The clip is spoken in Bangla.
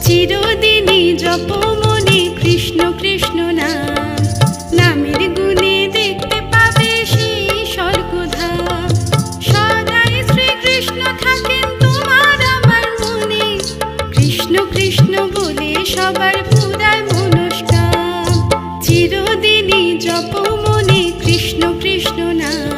চিরদিনই জপ মনে কৃষ্ণ কৃষ্ণ নাম, নামের গুণে দেখতে পাবে সেই স্বর্গধাম। সদাই শ্রীকৃষ্ণ থাকেন তোমার আমার মনে, কৃষ্ণ কৃষ্ণ বলে সবার পুরায় মনস্কাম। চিরদিনই জপ মনে কৃষ্ণ কৃষ্ণ নাম।